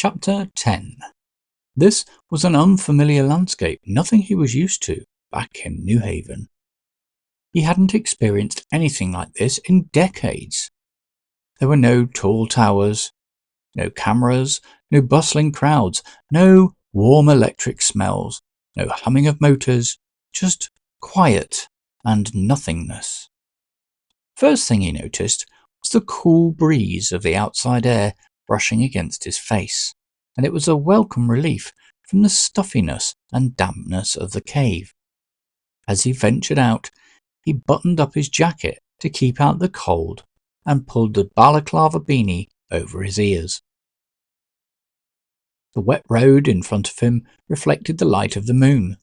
Chapter 10. This was an unfamiliar landscape, nothing he was used to back in New Haven. He hadn't experienced anything like this in decades. There were no tall towers, no cameras, no bustling crowds, no warm electric smells, no humming of motors, just quiet and nothingness. First thing he noticed was the cool breeze of the outside air brushing against his face, and it was a welcome relief from the stuffiness and dampness of the cave. As he ventured out, he buttoned up his jacket to keep out the cold and pulled the balaclava beanie over his ears. The wet road in front of him reflected the light of the moon.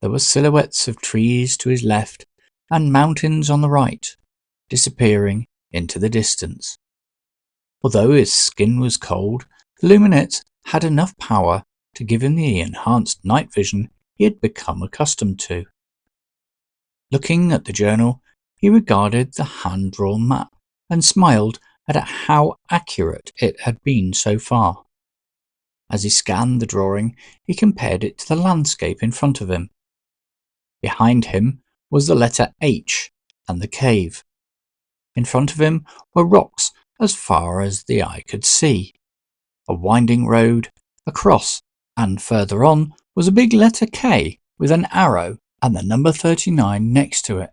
There were silhouettes of trees to his left and mountains on the right, disappearing into the distance. Although his skin was cold, the luminettes had enough power to give him the enhanced night vision he had become accustomed to. Looking at the journal, he regarded the hand-drawn map and smiled at how accurate it had been so far. As he scanned the drawing, he compared it to the landscape in front of him. Behind him was the letter H and the cave. In front of him were rocks as far as the eye could see, a winding road, a cross, and further on was a big letter K with an arrow and the number 39 next to it.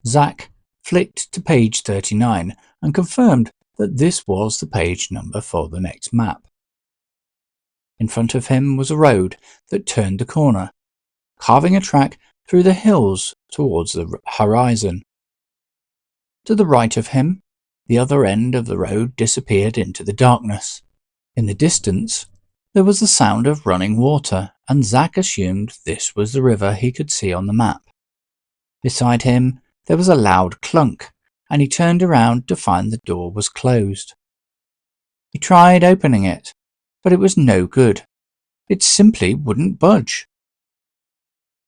Zack flicked to page 39 and confirmed that this was the page number for the next map. In front of him was a road that turned the corner, carving a track through the hills towards the horizon. To the right of him, the other end of the road disappeared into the darkness. In the distance, there was the sound of running water, and Zack assumed this was the river he could see on the map. Beside him, there was a loud clunk, and he turned around to find the door was closed. He tried opening it, but it was no good. It simply wouldn't budge.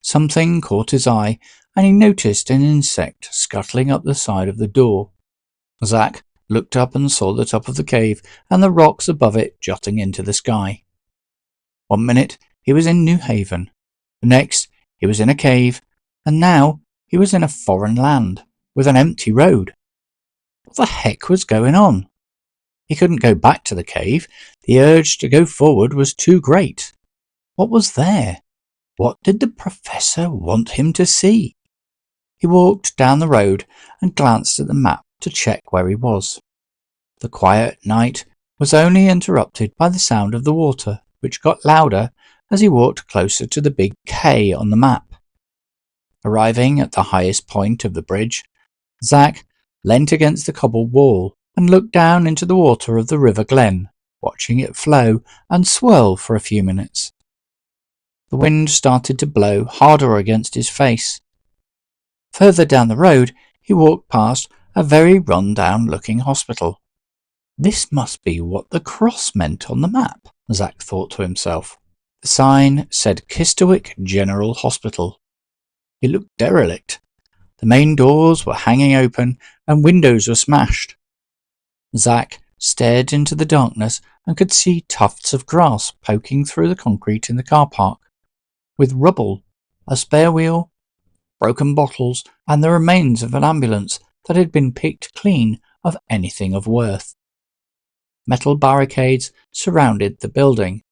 Something caught his eye, and he noticed an insect scuttling up the side of the door. Zack looked up and saw the top of the cave and the rocks above it jutting into the sky. 1 minute he was in New Haven, the next he was in a cave, and now he was in a foreign land with an empty road. What the heck was going on? He couldn't go back to the cave. The urge to go forward was too great. What was there? What did the professor want him to see? He walked down the road and glanced at the map to check where he was. The quiet night was only interrupted by the sound of the water, which got louder as he walked closer to the big K on the map. Arriving at the highest point of the bridge, Zack leant against the cobbled wall and looked down into the water of the River Glen, watching it flow and swirl for a few minutes. The wind started to blow harder against his face. Further down the road, he walked past a very run-down-looking hospital. This must be what the cross meant on the map, Zack thought to himself. The sign said Kisterwich General Hospital. It looked derelict. The main doors were hanging open and windows were smashed. Zack stared into the darkness and could see tufts of grass poking through the concrete in the car park, with rubble, a spare wheel, broken bottles, and the remains of an ambulance that had been picked clean of anything of worth. Metal barricades surrounded the building.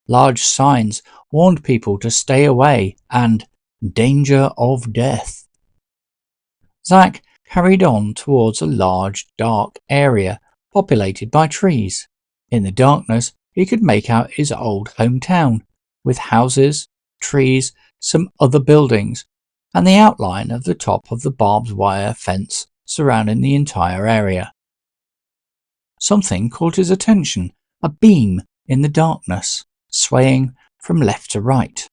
Large signs warned people to stay away and danger of death. Zack carried on towards a large, dark area populated by trees. In the darkness, he could make out his old hometown, with houses, trees, some other buildings, and the outline of the top of the barbed wire fence surrounding the entire area. Something caught his attention, a beam in the darkness, swaying from left to right.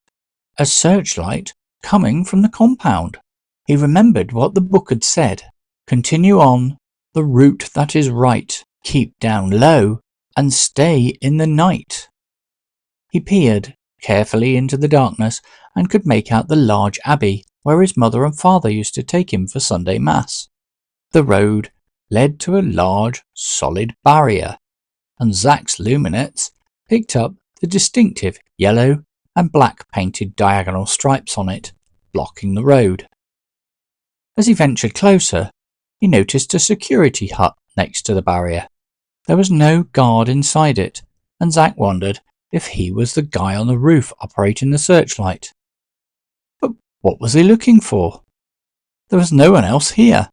A searchlight coming from the compound. He remembered what the book had said. Continue on the route that is right, keep down low, and stay in the night. He peered carefully into the darkness and could make out the large abbey where his mother and father used to take him for Sunday Mass. The road led to a large, solid barrier, and Zach's luminets picked up the distinctive yellow and black painted diagonal stripes on it, blocking the road. As he ventured closer, he noticed a security hut next to the barrier. There was no guard inside it, and Zach wondered if he was the guy on the roof operating the searchlight. But what was he looking for? There was no one else here.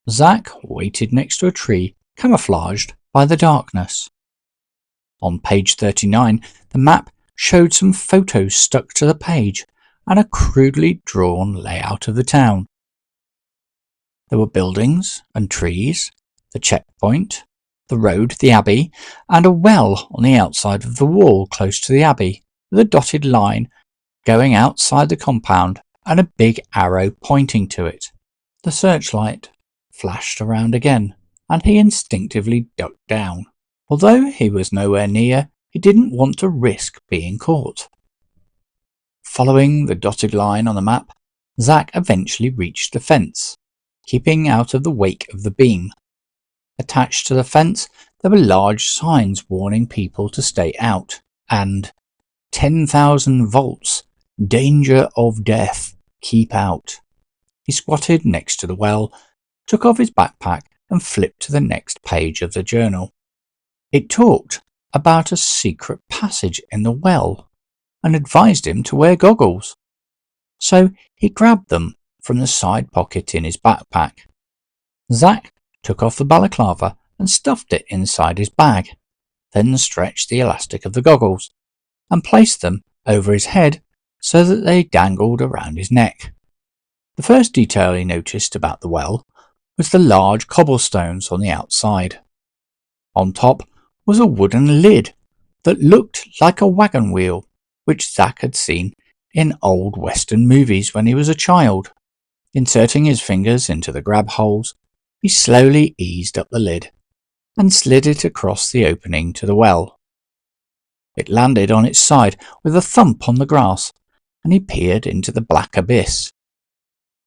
Zach waited next to a tree camouflaged by the darkness. On page 39, the map showed some photos stuck to the page and a crudely drawn layout of the town. There were buildings and trees, the checkpoint, the road, the abbey, and a well on the outside of the wall close to the abbey, with a dotted line going outside the compound and a big arrow pointing to it. The searchlight flashed around again, and he instinctively ducked down. Although he was nowhere near, he didn't want to risk being caught. Following the dotted line on the map, Zach eventually reached the fence, keeping out of the wake of the beam. Attached to the fence, there were large signs warning people to stay out, and 10,000 volts, danger of death, keep out. He squatted next to the well, took off his backpack and flipped to the next page of the journal. It talked about a secret passage in the well and advised him to wear goggles. So he grabbed them from the side pocket in his backpack. Zach took off the balaclava and stuffed it inside his bag, then stretched the elastic of the goggles and placed them over his head so that they dangled around his neck. The first detail he noticed about the well was the large cobblestones on the outside. On top was a wooden lid that looked like a wagon wheel, which Zach had seen in old Western movies when he was a child. Inserting his fingers into the grab holes, he slowly eased up the lid and slid it across the opening to the well. It landed on its side with a thump on the grass, and he peered into the black abyss.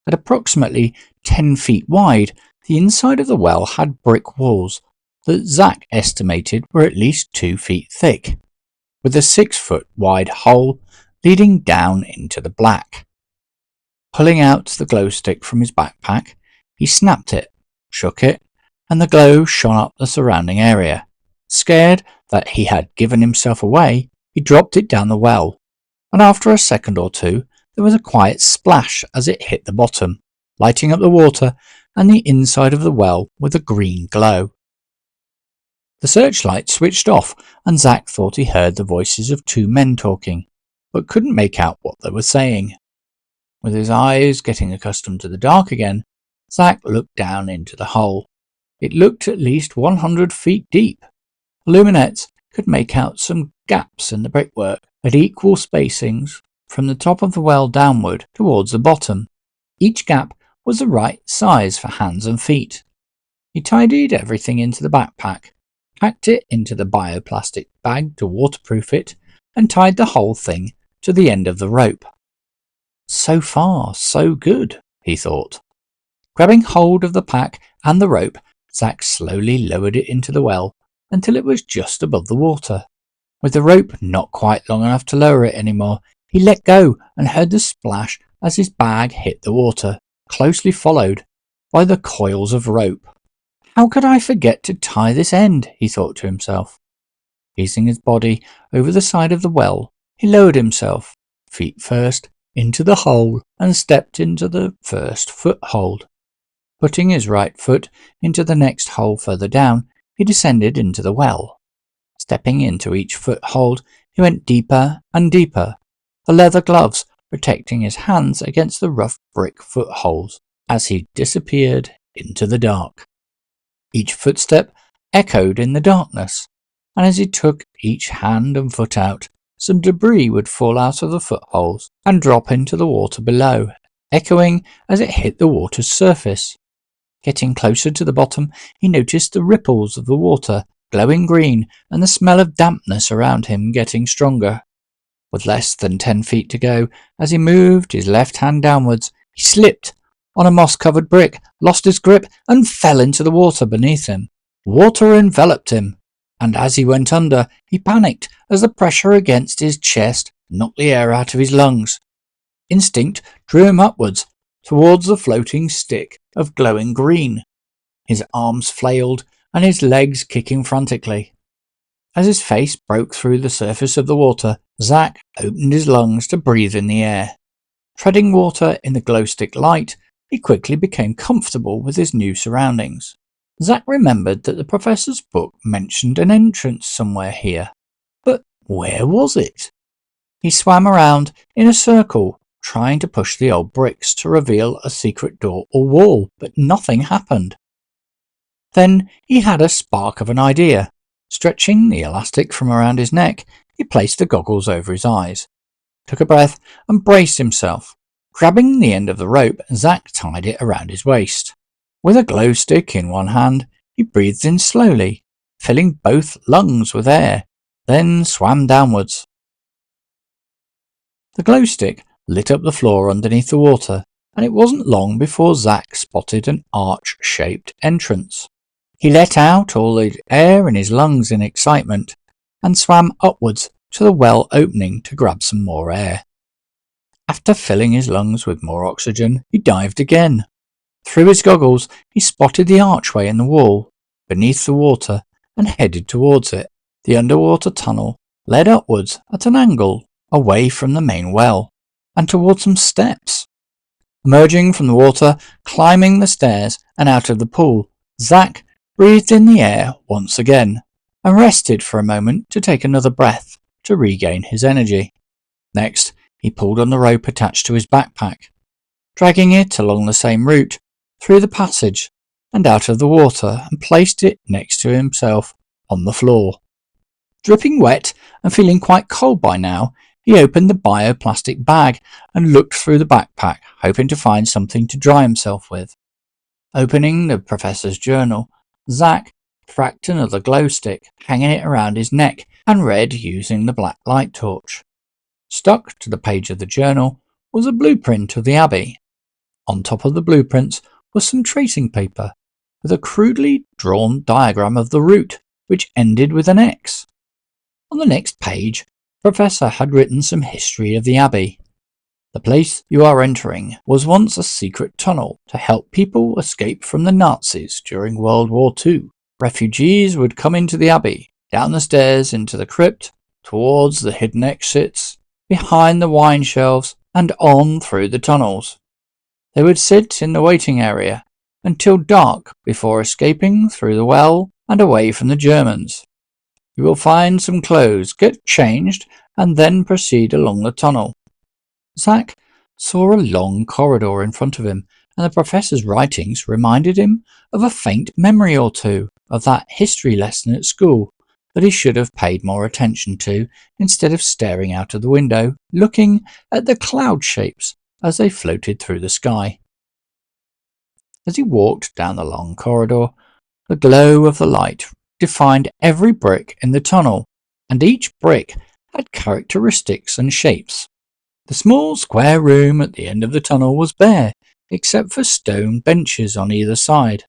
At approximately 10 feet wide, the inside of the well had brick walls that Zach estimated were at least 2 feet thick, with a 6-foot wide hole leading down into the black. Pulling out the glow stick from his backpack, he snapped it, shook it, and the glow shone up the surrounding area. Scared that he had given himself away, he dropped it down the well, and after a second or two, there was a quiet splash as it hit the bottom, lighting up the water and the inside of the well with a green glow. The searchlight switched off, and Zach thought he heard the voices of 2 men talking, but couldn't make out what they were saying. With his eyes getting accustomed to the dark again, Zach looked down into the hole. It looked at least 100 feet deep. The luminets could make out some gaps in the brickwork at equal spacings from the top of the well downward towards the bottom. Each gap was the right size for hands and feet. He tidied everything into the backpack, packed it into the bioplastic bag to waterproof it, and tied the whole thing to the end of the rope. So far, so good, he thought. Grabbing hold of the pack and the rope, Zach slowly lowered it into the well until it was just above the water. With the rope not quite long enough to lower it anymore, he let go and heard the splash as his bag hit the water, closely followed by the coils of rope. How could I forget to tie this end? He thought to himself. Easing his body over the side of the well, he lowered himself, feet first, into the hole and stepped into the first foothold. Putting his right foot into the next hole further down, he descended into the well. Stepping into each foothold, he went deeper and deeper, the leather gloves protecting his hands against the rough brick footholes as he disappeared into the dark. Each footstep echoed in the darkness, and as he took each hand and foot out, some debris would fall out of the footholes and drop into the water below, echoing as it hit the water's surface. Getting closer to the bottom, he noticed the ripples of the water glowing green and the smell of dampness around him getting stronger. With less than 10 feet to go, as he moved his left hand downwards, he slipped on a moss-covered brick, lost his grip, and fell into the water beneath him. Water enveloped him. and as he went under, he panicked as the pressure against his chest knocked the air out of his lungs. Instinct drew him upwards, towards the floating stick of glowing green. His arms flailed and his legs kicking frantically. As his face broke through the surface of the water, Zack opened his lungs to breathe in the air. Treading water in the glow-stick light, he quickly became comfortable with his new surroundings. Zack remembered that the professor's book mentioned an entrance somewhere here. But where was it? He swam around in a circle, trying to push the old bricks to reveal a secret door or wall, but nothing happened. Then he had a spark of an idea. Stretching the elastic from around his neck, he placed the goggles over his eyes, took a breath, and braced himself. Grabbing the end of the rope, Zack tied it around his waist. With a glow stick in one hand, he breathed in slowly, filling both lungs with air, then swam downwards. The glow stick lit up the floor underneath the water, and it wasn't long before Zack spotted an arch-shaped entrance. He let out all the air in his lungs in excitement and swam upwards to the well opening to grab some more air. After filling his lungs with more oxygen, he dived again. Through his goggles, he spotted the archway in the wall, beneath the water, and headed towards it. The underwater tunnel led upwards at an angle, away from the main well, and towards some steps. Emerging from the water, climbing the stairs, and out of the pool, Zack breathed in the air once again, and rested for a moment to take another breath to regain his energy. Next, he pulled on the rope attached to his backpack, dragging it along the same route, through the passage, and out of the water, and placed it next to himself on the floor. Dripping wet and feeling quite cold by now, he opened the bioplastic bag and looked through the backpack, hoping to find something to dry himself with. Opening the professor's journal, Zack cracked another glow stick, hanging it around his neck, and read using the black light torch. Stuck to the page of the journal was a blueprint of the Abbey. On top of the blueprints was some tracing paper, with a crudely drawn diagram of the route, which ended with an X. On the next page, the professor had written some history of the Abbey. The place you are entering was once a secret tunnel to help people escape from the Nazis during World War II. Refugees would come into the Abbey, down the stairs into the crypt, towards the hidden exits, behind the wine shelves, and on through the tunnels. They would sit in the waiting area until dark before escaping through the well and away from the Germans. You will find some clothes, get changed, and then proceed along the tunnel. Zack saw a long corridor in front of him, and the professor's writings reminded him of a faint memory or two of that history lesson at school that he should have paid more attention to instead of staring out of the window, looking at the cloud shapes as they floated through the sky. As he walked down the long corridor, the glow of the light defined every brick in the tunnel, and each brick had characteristics and shapes. The small square room at the end of the tunnel was bare, except for stone benches on either side,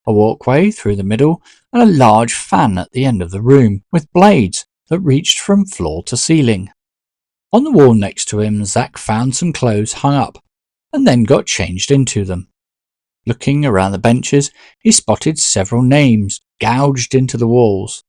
a walkway through the middle, and a large fan at the end of the room, with blades that reached from floor to ceiling. On the wall next to him, Zack found some clothes hung up, and then got changed into them. Looking around the benches, he spotted several names gouged into the walls.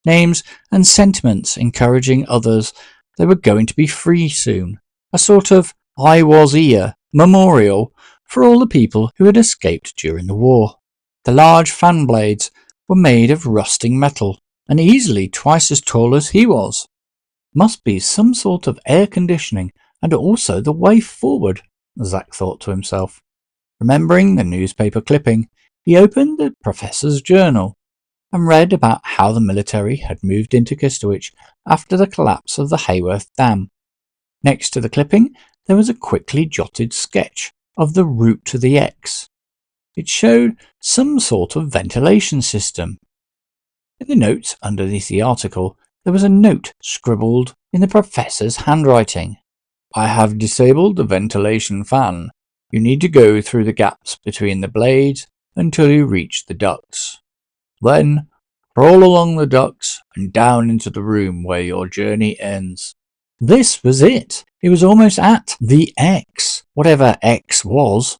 Names and sentiments encouraging others they were going to be free soon. A sort of I was here memorial for all the people who had escaped during the war. The large fan blades were made of rusting metal, and easily twice as tall as he was. Must be some sort of air conditioning, and also the way forward, Zack thought to himself. Remembering the newspaper clipping, he opened the professor's journal and read about how the military had moved into Kisterwich after the collapse of the Hayworth Dam. Next to the clipping, there was a quickly jotted sketch of the route to the X. It showed some sort of ventilation system. In the notes underneath the article, there was a note scribbled in the professor's handwriting. I have disabled the ventilation fan. You need to go through the gaps between the blades until you reach the ducts. Then Crawl along the ducts and down into the room where your journey ends. This was it. He was almost at the X, whatever X was.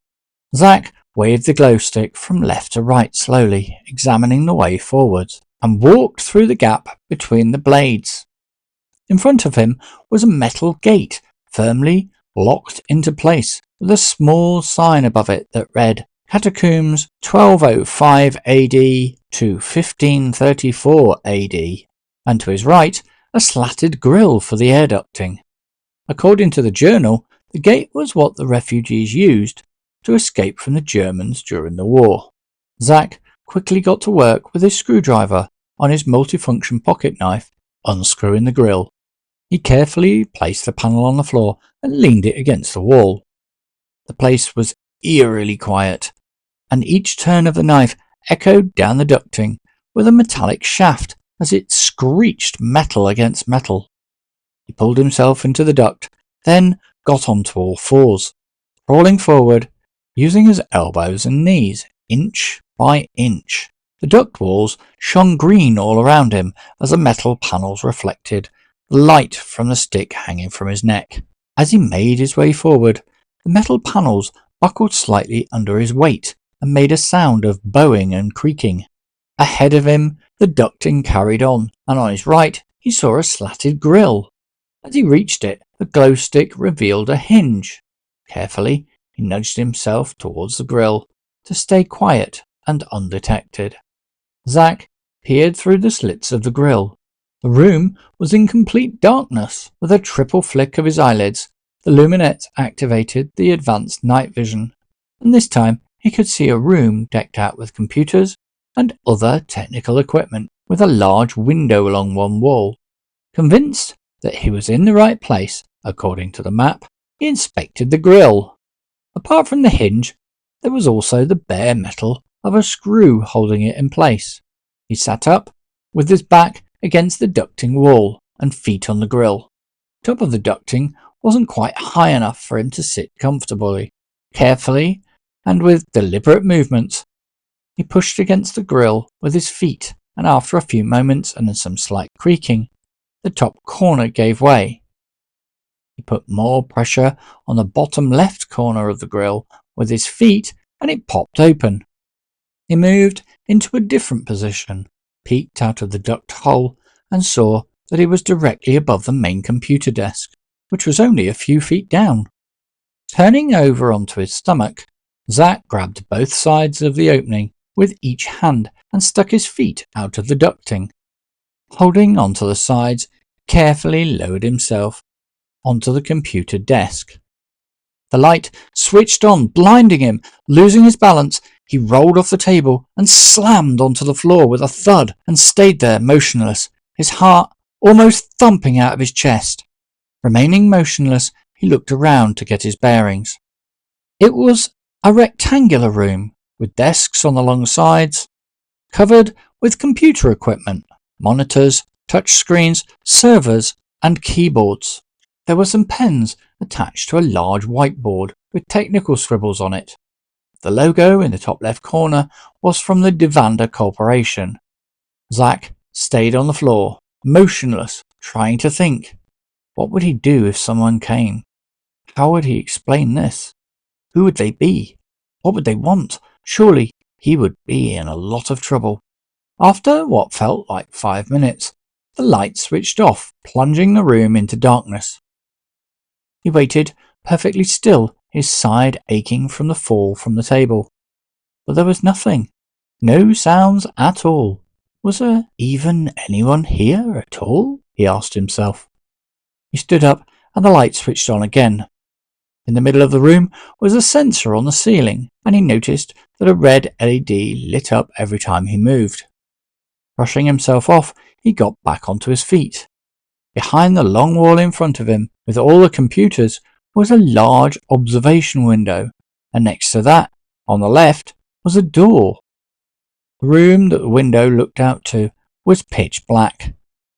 Zack waved the glow stick from left to right slowly, examining the way forwards, and walked through the gap between the blades. In front of him was a metal gate, firmly locked into place, with a small sign above it that read Catacombs 1205 AD to 1534 AD, and to his right a slatted grille for the air ducting. According to the journal, the gate was what the refugees used to escape from the Germans during the war. Zack quickly got to work with his screwdriver on his multifunction pocket knife, unscrewing the grille. He carefully placed the panel on the floor and leaned it against the wall. The place was eerily quiet, and each turn of the knife echoed down the ducting with a metallic shaft as it screeched metal against metal. He pulled himself into the duct, then got onto all fours, crawling forward, using his elbows and knees, inch by inch. The duct walls shone green all around him as the metal panels reflected the light from the stick hanging from his neck. As he made his way forward, the metal panels buckled slightly under his weight and made a sound of bowing and creaking. Ahead of him, the ducting carried on, and on his right, he saw a slatted grille. As he reached it, the glow stick revealed a hinge. Carefully, he nudged himself towards the grille to stay quiet and undetected. Zack peered through the slits of the grille. The room was in complete darkness. With a triple flick of his eyelids, the luminette activated the advanced night vision, and this time he could see a room decked out with computers and other technical equipment, with a large window along one wall. Convinced that he was in the right place, according to the map, he inspected the grille. Apart from the hinge, there was also the bare metal of a screw holding it in place. He sat up, with his back against the ducting wall and feet on the grille. The top of the ducting wasn't quite high enough for him to sit comfortably. Carefully, and with deliberate movements, he pushed against the grille with his feet, and after a few moments and some slight creaking, the top corner gave way. He put more pressure on the bottom left corner of the grille with his feet, and it popped open. He moved into a different position, peeked out of the duct hole, and saw that he was directly above the main computer desk, which was only a few feet down. Turning over onto his stomach, Zack grabbed both sides of the opening with each hand and stuck his feet out of the ducting. Holding onto the sides, carefully lowered himself onto the computer desk. The light switched on, blinding him. Losing his balance, he rolled off the table and slammed onto the floor with a thud and stayed there motionless, his heart almost thumping out of his chest. Remaining motionless, he looked around to get his bearings. It was a rectangular room with desks on the long sides, covered with computer equipment, monitors, touch screens, servers, and keyboards. There were some pens attached to a large whiteboard with technical scribbles on it. The logo in the top left corner was from the Devanda Corporation. Zack stayed on the floor, motionless, trying to think. What would he do if someone came? How would he explain this? Who would they be? What would they want? Surely he would be in a lot of trouble. After what felt like 5 minutes, the light switched off, plunging the room into darkness. He waited perfectly still, his side aching from the fall from the table. But there was nothing. No sounds at all. Was there even anyone here at all? He asked himself. He stood up and the light switched on again. In the middle of the room was a sensor on the ceiling, and he noticed that a red LED lit up every time he moved. Brushing himself off, he got back onto his feet. Behind the long wall in front of him, with all the computers, was a large observation window, and next to that, on the left, was a door. The room that the window looked out to was pitch black,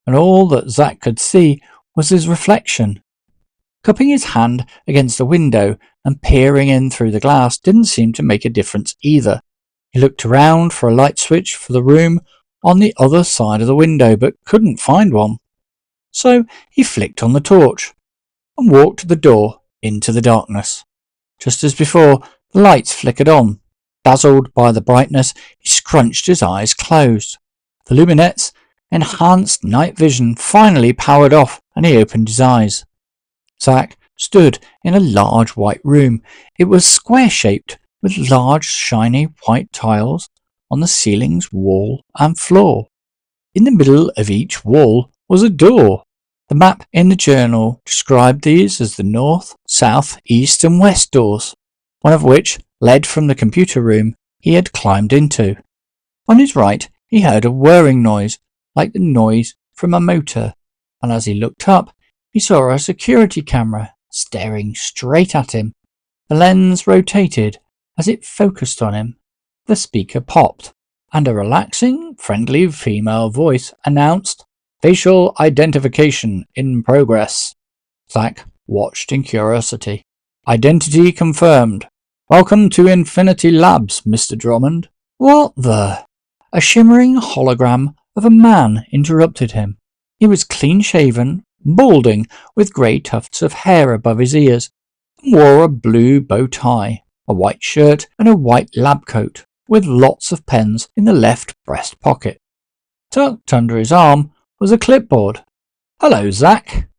and all that Zack could see was his reflection. Cupping his hand against the window and peering in through the glass didn't seem to make a difference either. He looked around for a light switch for the room, on the other side of the window but couldn't find one. So he flicked on the torch and walked to the door into the darkness. Just as before, the lights flickered on. Dazzled by the brightness, he scrunched his eyes closed. The luminette's enhanced night vision finally powered off and he opened his eyes. Zack stood in a large white room. It was square-shaped with large shiny white tiles on the ceilings, wall and floor. In the middle of each wall was a door. The map in the journal described these as the north, south, east and west doors, one of which led from the computer room he had climbed into. On his right he heard a whirring noise, like the noise from a motor, and as he looked up he saw a security camera staring straight at him. The lens rotated as it focused on him. The speaker popped, and a relaxing, friendly female voice announced, "Facial identification in progress." Zack watched in curiosity. "Identity confirmed. Welcome to Infinity Labs, Mr. Drummond." What the? A shimmering hologram of a man interrupted him. He was clean-shaven, balding, with grey tufts of hair above his ears, and wore a blue bow tie, a white shirt and a white lab coat, with lots of pens in the left breast pocket. Tucked under his arm was a clipboard. "Hello, Zack,"